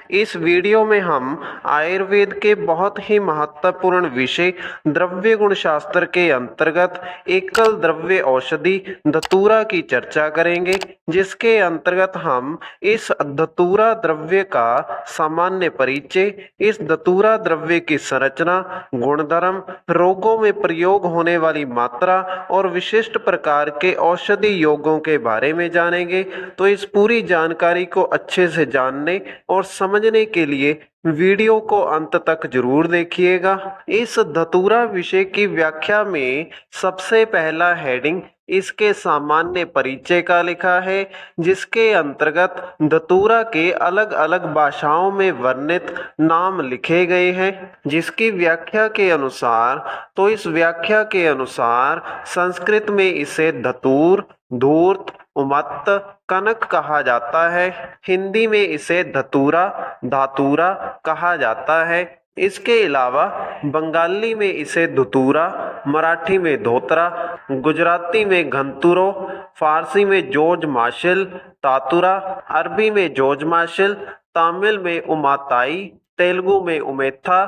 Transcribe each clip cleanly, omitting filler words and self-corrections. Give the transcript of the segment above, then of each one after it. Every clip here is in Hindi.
इस वीडियो में हम आयुर्वेद के बहुत ही महत्वपूर्ण विषय द्रव्य गुण शास्त्र के अंतर्गत एकल द्रव्य औषधि धतूरा की चर्चा करेंगे, जिसके अंतर्गत हम इस धतूरा द्रव्य का सामान्य परिचय, इस धतूरा द्रव्य की संरचना, गुणधर्म, रोगों में प्रयोग होने वाली मात्रा और विशिष्ट प्रकार के औषधि योगों के बारे में जानेंगे। तो इस पूरी जानकारी को अच्छे से जानने और समझने के लिए वीडियो को अंत तक जरूर देखिएगा। इस धतूरा विषय की व्याख्या में सबसे पहला हेडिंग इसके सामान्य परिचय का लिखा है, जिसके अंतर्गत धतूरा के अलग अलग भाषाओं में वर्णित नाम लिखे गए हैं। जिसकी व्याख्या के अनुसार, तो इस व्याख्या के अनुसार संस्कृत में इसे धतूर, धूर्त, उमत्त, कनक कहा जाता है। हिंदी में इसे धतूरा, धातूरा कहा जाता है। इसके अलावा बंगाली में इसे धतूरा, मराठी में धोतरा, गुजराती में घंतुरो, फारसी में जोज माशिल, तातुरा, अरबी में जोज माशिल, तमिल में उमाताई, तेलुगु में उमेथा,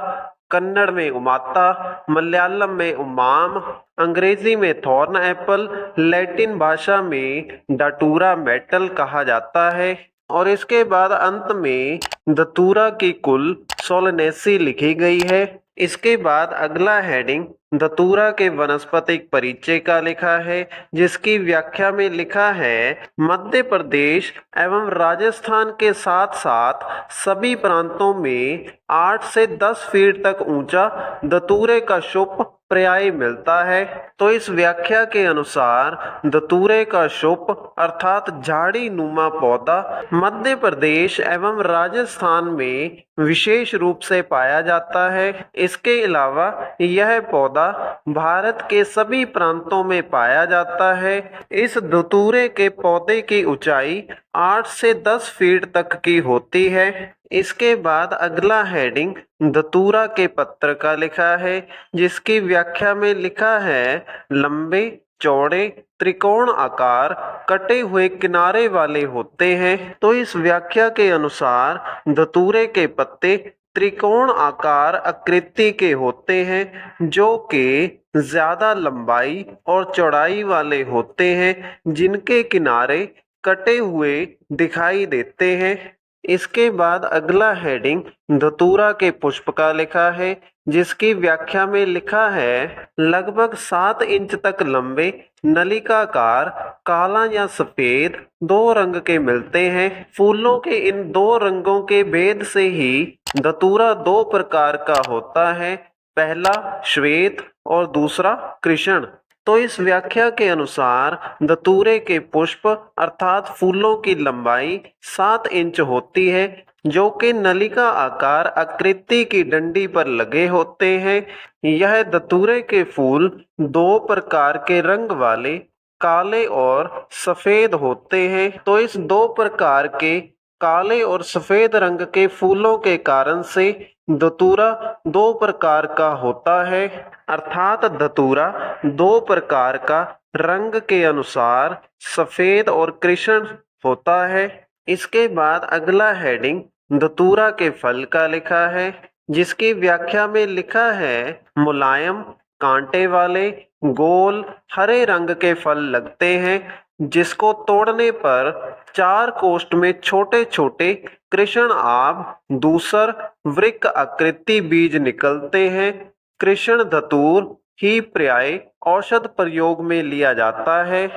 कन्नड़ में उमाता, मलयालम में उमाम, अंग्रेजी में थॉर्न एप्पल, लैटिन भाषा में डाटूरा मेटल कहा जाता है। और इसके बाद अंत में धतूरा की कुल सोलनेसी लिखी गई है। इसके बाद अगला हेडिंग धतूरा के वनस्पतिक परिचय का लिखा है, जिसकी व्याख्या में लिखा है, मध्य प्रदेश एवं राजस्थान के साथ साथ सभी प्रांतों में 8 से 10 फीट तक ऊंचा धतूरे का शुभ पर्याय मिलता है। तो इस व्याख्या के अनुसार धतूरे का शुभ अर्थात झाड़ी नुमा पौधा मध्य प्रदेश एवं राजस्थान में विशेष रूप से पाया जाता है। इसके अलावा यह पौधा भारत के सभी प्रांतों में पाया जाता है। इस धतूरे के पौधे की ऊंचाई 8 से 10 फीट तक की होती है। इसके बाद अगला हेडिंग धतूरा के पत्र का लिखा है, जिसकी व्याख्या में लिखा है, लंबे चौड़े त्रिकोण आकार कटे हुए किनारे वाले होते हैं। तो इस व्याख्या के अनुसार धतूरे के पत्ते त्रिकोण आकार आकृति के होते हैं, जो कि ज्यादा लंबाई और चौड़ाई वाले होते हैं, जिनके किनारे कटे हुए दिखाई देते हैं। इसके बाद अगला हेडिंग धतूरा के पुष्प का लिखा है, जिसकी व्याख्या में लिखा है, लगभग 7 इंच तक लंबे नलिकाकार काला या सफेद 2 रंग के मिलते हैं। फूलों के इन 2 रंगों के भेद से ही धतूरा 2 प्रकार का होता है, पहला श्वेत और दूसरा कृष्ण। तो इस व्याख्या के अनुसार धतूरे के पुष्प अर्थात फूलों की लंबाई 7 इंच होती है, जो कि नलिका आकार आकृति की डंडी पर लगे होते हैं। यह धतूरे के फूल 2 प्रकार के रंग वाले काले और सफेद होते हैं। तो इस 2 प्रकार के काले और सफेद रंग के फूलों के कारण से धतूरा 2 प्रकार का होता है, अर्थात धतूरा 2 प्रकार का रंग के अनुसार सफेद और कृष्ण होता है। इसके बाद अगला हेडिंग धतूरा के फल का लिखा है, जिसकी व्याख्या में लिखा है, मुलायम कांटे वाले गोल हरे रंग के फल लगते हैं, जिसको तोड़ने पर 4 कोष्ठ में छोटे छोटे कृष्ण आभ दूसर वृक्क आकृति बीज निकलते हैं। कृष्ण धतूर ही प्राय औषध प्रयोग में लिया जाता है।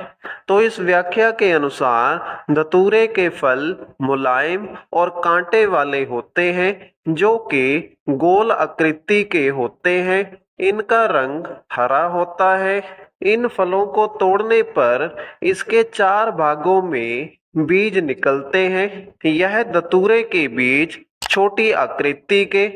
तो इस व्याख्या के अनुसार धतूरे के फल मुलायम और कांटे वाले होते हैं, जो कि गोल आकृति के होते हैं। इनका रंग हरा होता है। इन फलों को तोड़ने पर इसके 4 भागों में बीज निकलते हैं। यह धतूरे के बीज छोटी आकृति के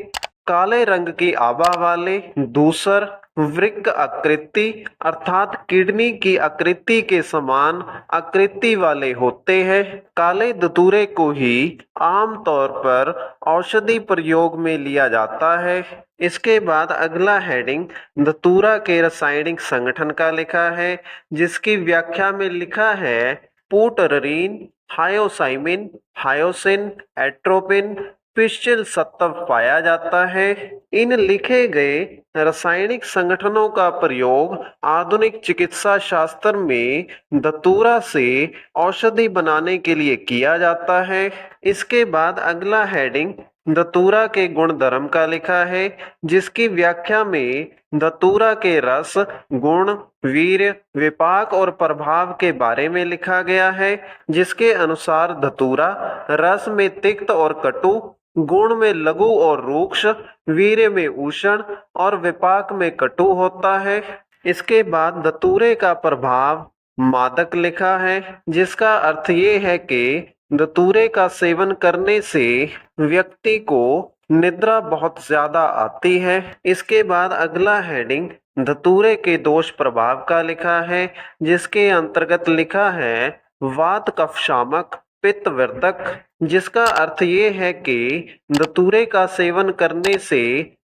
काले रंग की आभा वाले दूसर वृक्क आकृति अर्थात किडनी की आकृति के समान आकृति वाले होते हैं। काले धतूरे को ही आमतौर पर औषधि प्रयोग में लिया जाता है। इसके बाद अगला हेडिंग धतूरा के रासायनिक संगठन का लिखा है, जिसकी व्याख्या में लिखा है, पुटररीन, हायोसाइमिन, हायोसिन, एट्रोपिन, पिस्टिल सत्व पाया जाता है। इन लिखे गए रासायनिक संगठनों का प्रयोग आधुनिक चिकित्सा शास्त्र में धतूरा से औषधि बनाने के लिए किया जाता है। इसके बाद अगला हेडिंग धतूरा के गुण धर्म का लिखा है, जिसकी व्याख्या में धतूरा के रस, गुण, वीर्य, विपाक और प्रभाव के बारे में लिखा गया है। जिसके अनुसार धतूरा रस में तिक्त और कटु, गुण में लघु और रूक्ष, वीर्य में उष्ण और विपाक में कटु होता है। इसके बाद धतूरे का प्रभाव मादक लिखा है, जिसका अर्थ ये है कि धतूरे का सेवन करने से व्यक्ति को निद्रा बहुत ज्यादा आती है। इसके बाद अगला हेडिंग धतूरे के दोष प्रभाव का लिखा है, जिसके अंतर्गत लिखा है वात कफ शामक, पित्त वर्धक, जिसका अर्थ ये है कि धतूरे का सेवन करने से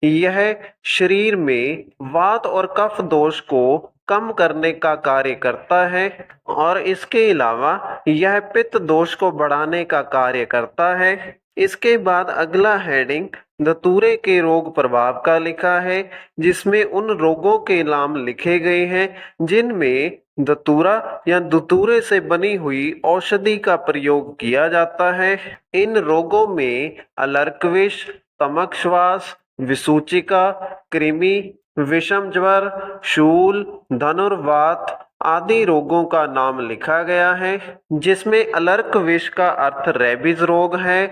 यह शरीर में वात और कफ दोष को कम करने का कार्य करता है और इसके अलावा यह पित्त दोष को बढ़ाने का कार्य करता है। इसके बाद अगला हेडिंग धतूरे के रोग प्रभाव का लिखा है, जिसमें उन रोगों के नाम लिखे गए हैं जिनमें धतूरा या धतूरे से बनी हुई औषधि का प्रयोग किया जाता है। इन रोगों में अलर्कविष, तमक श्वास, विसूचिका, कृमि, विषम ज्वर, शूल, धनुर्वात आदि रोगों का नाम लिखा गया है, जिसमें अलर्क विष का अर्थ रेबीज रोग है,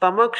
तमक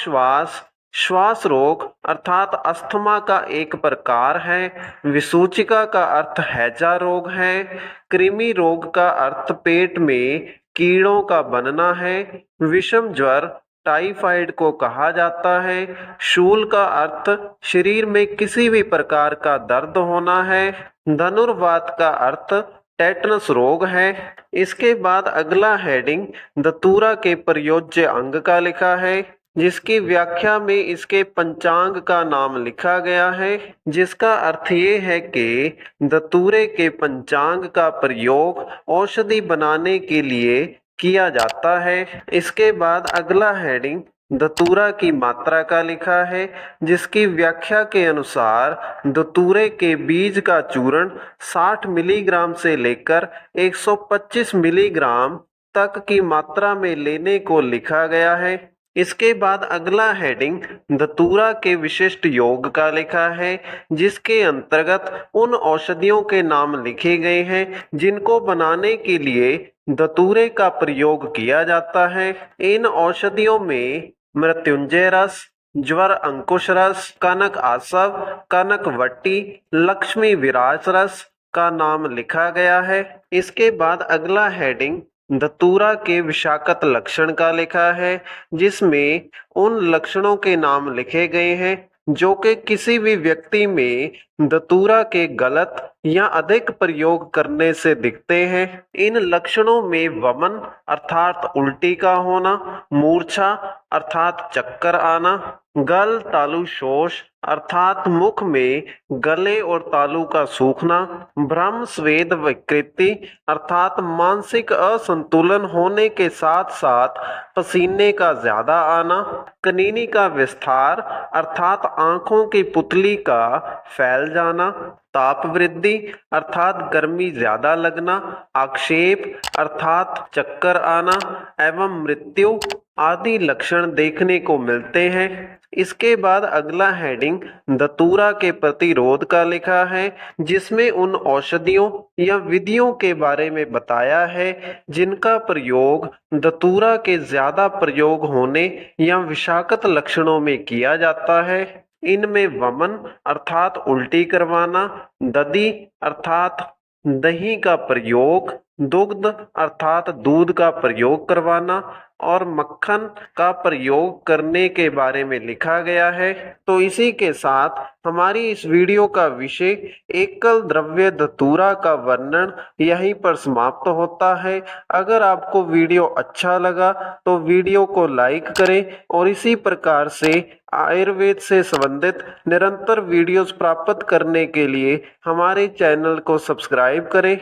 श्वास रोग अर्थात अस्थमा का एक प्रकार है, विसूचिका का अर्थ हैजा रोग है, कृमि रोग का अर्थ पेट में कीड़ों का बनना है, विषम ज्वर टाइफाइड को कहा जाता है, शूल का अर्थ शरीर में किसी भी प्रकार का दर्द होना है, धनुर्वात का अर्थ टेटनस रोग है। इसके बाद अगला हेडिंग धतूरा के प्रयोज्य अंग का लिखा है, जिसकी व्याख्या में इसके पंचांग का नाम लिखा गया है, जिसका अर्थ ये है कि धतूरे के पंचांग का प्रयोग औषधि बनाने के लिए किया जाता है। इसके बाद अगला हेडिंग धतूरा की मात्रा का लिखा है, जिसकी व्याख्या के अनुसार धतूरे के बीज का चूर्ण 60 मिलीग्राम से लेकर 125 मिलीग्राम तक की मात्रा में लेने को लिखा गया है। इसके बाद अगला हेडिंग धतूरा के विशिष्ट योग का लिखा है, जिसके अंतर्गत उन औषधियों के नाम लिखे गए हैं जिनको बनाने के लिए धतूरे का प्रयोग किया जाता है। इन औषधियों में मृत्युंजय रस, ज्वर अंकुश रस, कनक आसव, कनक वट्टी, लक्ष्मी विराज रस का नाम लिखा गया है। इसके बाद अगला हेडिंग धतूरा के विषाक्त लक्षण का लिखा है, जिसमें उन लक्षणों के नाम लिखे गए हैं जो कि किसी भी व्यक्ति में धतूरा के गलत या अधिक प्रयोग करने से दिखते हैं। इन लक्षणों में वमन अर्थात उल्टी का होना, मूर्छा अर्थात चक्कर आना, गल तालु शोष अर्थात मुख में गले और तालू का सूखना, भ्रम स्वेद विकृति अर्थात मानसिक असंतुलन होने के साथ साथ पसीने का ज्यादा आना, कनीनी का विस्तार अर्थात आंखों की पुतली का फैल जाना, ताप वृद्धि अर्थात गर्मी ज्यादा लगना, आक्षेप अर्थात चक्कर आना एवं मृत्यु आदि लक्षण देखने को मिलते हैं। इसके बाद अगला हेडिंग धतूरा के प्रतिरोध का लिखा है, जिसमें उन औषधियों या विधियों के बारे में बताया है जिनका प्रयोग धतूरा के ज्यादा प्रयोग होने या विषाक्त लक्षणों में किया जाता है। इनमें वमन अर्थात उल्टी करवाना, दधि अर्थात दही का प्रयोग, दुग्ध अर्थात दूध का प्रयोग करवाना और मक्खन का प्रयोग करने के बारे में लिखा गया है। तो इसी के साथ हमारी इस वीडियो का विषय एकल द्रव्य धतूरा का वर्णन यहीं पर समाप्त होता है। अगर आपको वीडियो अच्छा लगा तो वीडियो को लाइक करें और इसी प्रकार से आयुर्वेद से संबंधित निरंतर वीडियोस प्राप्त करने के लिए हमारे चैनल को सब्सक्राइब करें।